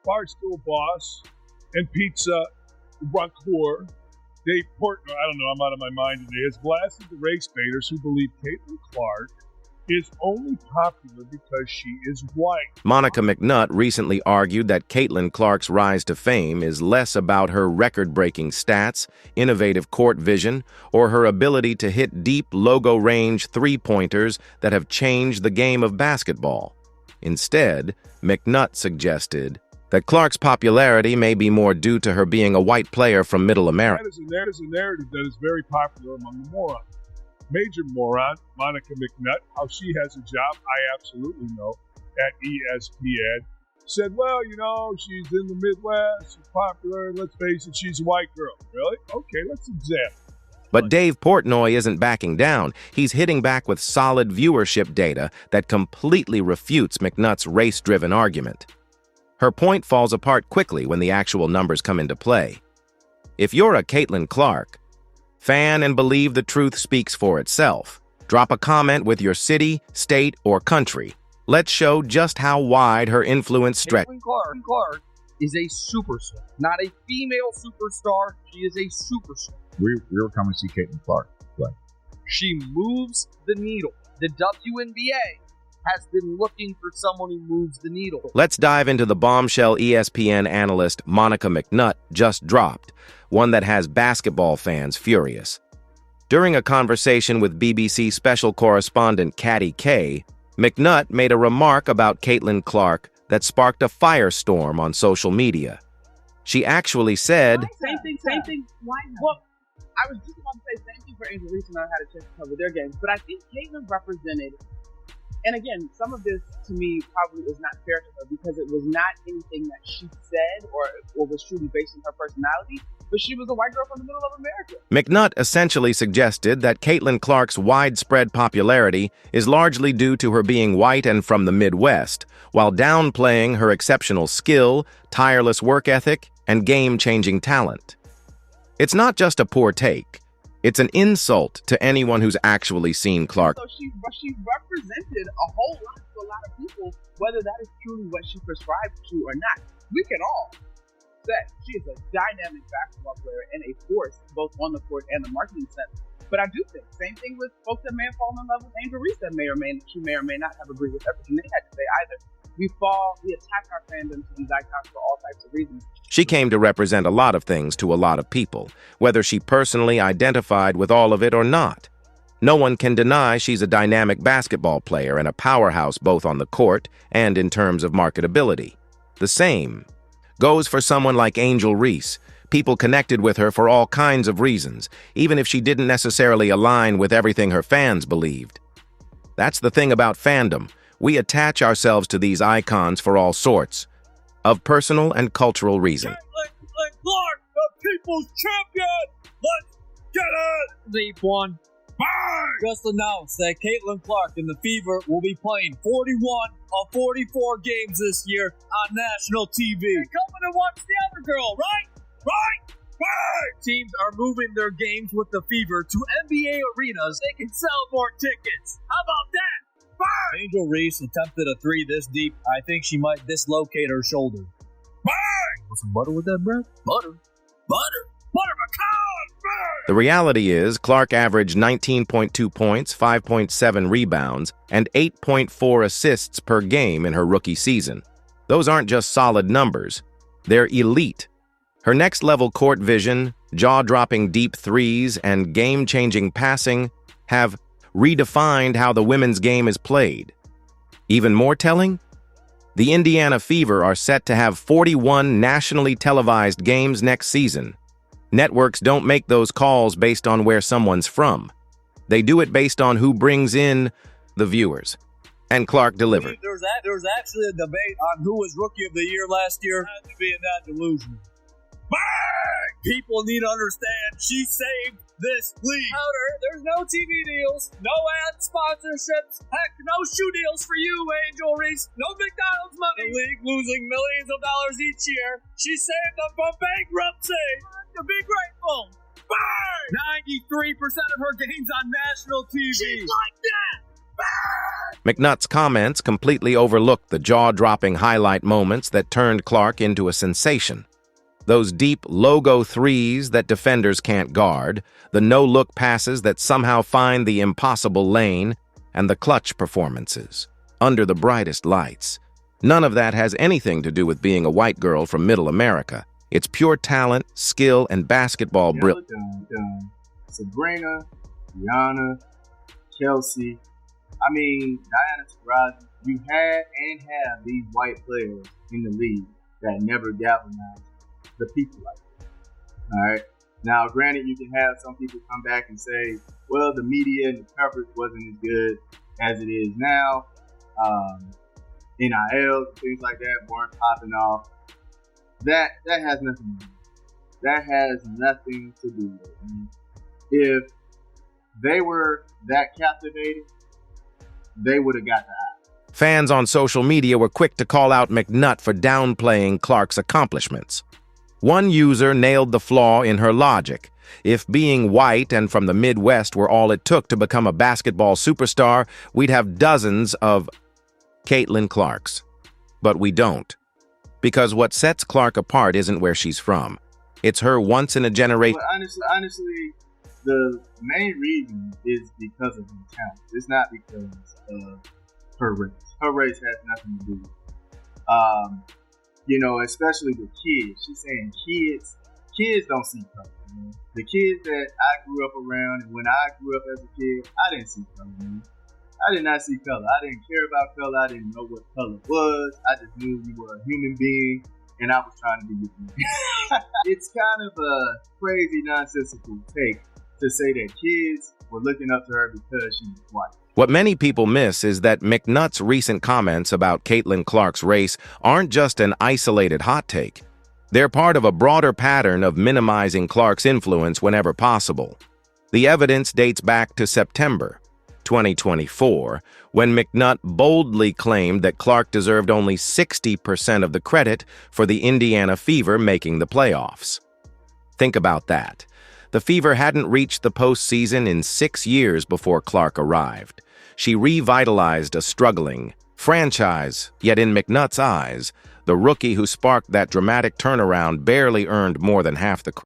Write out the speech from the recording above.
Barstool boss and pizza rancor, Dave Portnoy, I don't know, I'm out of my mind today, has blasted the race baiters who believe Caitlin Clark is only popular because she is white. Monica McNutt recently argued that Caitlin Clark's rise to fame is less about her record-breaking stats, innovative court vision, or her ability to hit deep logo-range three-pointers that have changed the game of basketball. Instead, McNutt suggested that Clark's popularity may be more due to her being a white player from Middle America. That is a narrative that is very popular among the morons. Major moron, Monica McNutt, how she has a job, I absolutely know, at ESPN, said, well, you know, she's in the Midwest, she's popular, let's face it, she's a white girl. Really? Okay, let's examine. But Dave Portnoy isn't backing down. He's hitting back with solid viewership data that completely refutes McNutt's race-driven argument. Her point falls apart quickly when the actual numbers come into play. If you're a Caitlin Clark fan and believe the truth speaks for itself, drop a comment with your city, state, or country. Let's show just how wide her influence stretches. Caitlin Clark is a superstar, not a female superstar. She is a superstar. We were coming to see Caitlin Clark play. She moves the needle. The WNBA has been looking for someone who moves the needle. Let's dive into the bombshell ESPN analyst Monica McNutt just dropped, one that has basketball fans furious. During a conversation with BBC special correspondent Caddy Kay, McNutt made a remark about Caitlin Clark that sparked a firestorm on social media. She actually said, Same thing. Why not? Well, I was just about to say same thing for Angel Reese when I had a chance to cover their games, but I think Caitlin represented. And again, some of this, to me, probably is not fair to her because it was not anything that she said or was truly based on her personality, but she was a white girl from the middle of America. McNutt essentially suggested that Caitlin Clark's widespread popularity is largely due to her being white and from the Midwest, while downplaying her exceptional skill, tireless work ethic, and game-changing talent. It's not just a poor take. It's an insult to anyone who's actually seen Clark. So she represented a whole lot to a lot of people, whether that is truly what she prescribed to or not. We can all say she is a dynamic basketball player and a force both on the court and the marketing sense. But I do think, same thing with folks that may have fallen in love with Angel Reese that may or may not have agreed with everything they had to say either. We attack our fandom to these icons for all types of reasons. She came to represent a lot of things to a lot of people, whether she personally identified with all of it or not. No one can deny she's a dynamic basketball player and a powerhouse both on the court and in terms of marketability. The same goes for someone like Angel Reese. People connected with her for all kinds of reasons, even if she didn't necessarily align with everything her fans believed. That's the thing about fandom. We attach ourselves to these icons for all sorts of personal and cultural reasons. Caitlin Clark, the people's champion! Let's get it! Deep one. Bang! Just announced that Caitlin Clark and the Fever will be playing 41 of 44 games this year on national TV. You're coming to watch the other girl, right? Right? Bang! Teams are moving their games with the Fever to NBA arenas. They can sell more tickets. How about that? Bang! Angel Reese attempted a three this deep. I think she might dislocate her shoulder. Bang! Want some butter with that, bro? Butter. Butter pecan! Bang! The reality is, Clark averaged 19.2 points, 5.7 rebounds, and 8.4 assists per game in her rookie season. Those aren't just solid numbers. They're elite. Her next-level court vision, jaw-dropping deep threes, and game-changing passing have redefined how the women's game is played. Even more telling? The Indiana Fever are set to have 41 nationally televised games next season. Networks don't make those calls based on where someone's from. They do it based on who brings in the viewers. And Clark delivered. There's actually a debate on who was Rookie of the Year last year. I had to be in that delusion. Bang! People need to understand she saved this league. Louder, there's no TV deals, no ad sponsorships, heck, no shoe deals for you, Angel Reese, no McDonald's money. The league losing millions of dollars each year. She saved them from bankruptcy. To be grateful. Bang! 93% of her games on national TV. She's like that. McNutt's comments completely overlooked the jaw-dropping highlight moments that turned Clark into a sensation. Those deep logo threes that defenders can't guard, the no-look passes that somehow find the impossible lane, and the clutch performances, under the brightest lights. None of that has anything to do with being a white girl from Middle America. It's pure talent, skill, and basketball brilliance. Sabrina, Rihanna, Chelsea. I mean, Diana Taurasi. You had and have these white players in the league that never galvanized the people like that. All right. Now, granted, you can have some people come back and say, well, the media and the coverage wasn't as good as it is now. NILs and things like that weren't popping off. That has nothing to do with it. That has nothing to do with it. If they were that captivating, they would have got the eye. Fans on social media were quick to call out McNutt for downplaying Clark's accomplishments. One user nailed the flaw in her logic. If being white and from the Midwest were all it took to become a basketball superstar, we'd have dozens of Caitlin Clarks. But we don't. Because what sets Clark apart isn't where she's from. It's her once-in-a-generation... Honestly, the main reason is because of her talent. It's not because of her race. Her race has nothing to do with it. Especially with kids. She's saying kids don't see color. Man. The kids that I grew up around, and when I grew up as a kid, I didn't see color, man. I did not see color. I didn't care about color. I didn't know what color was. I just knew you were a human being, and I was trying to be with you. It's kind of a crazy, nonsensical take to say that kids were looking up to her because she was white. What many people miss is that McNutt's recent comments about Caitlin Clark's race aren't just an isolated hot take. They're part of a broader pattern of minimizing Clark's influence whenever possible. The evidence dates back to September 2024, when McNutt boldly claimed that Clark deserved only 60% of the credit for the Indiana Fever making the playoffs. Think about that. The Fever hadn't reached the postseason in 6 years before Clark arrived. She revitalized a struggling franchise, yet in McNutt's eyes, the rookie who sparked that dramatic turnaround barely earned more than half the credit.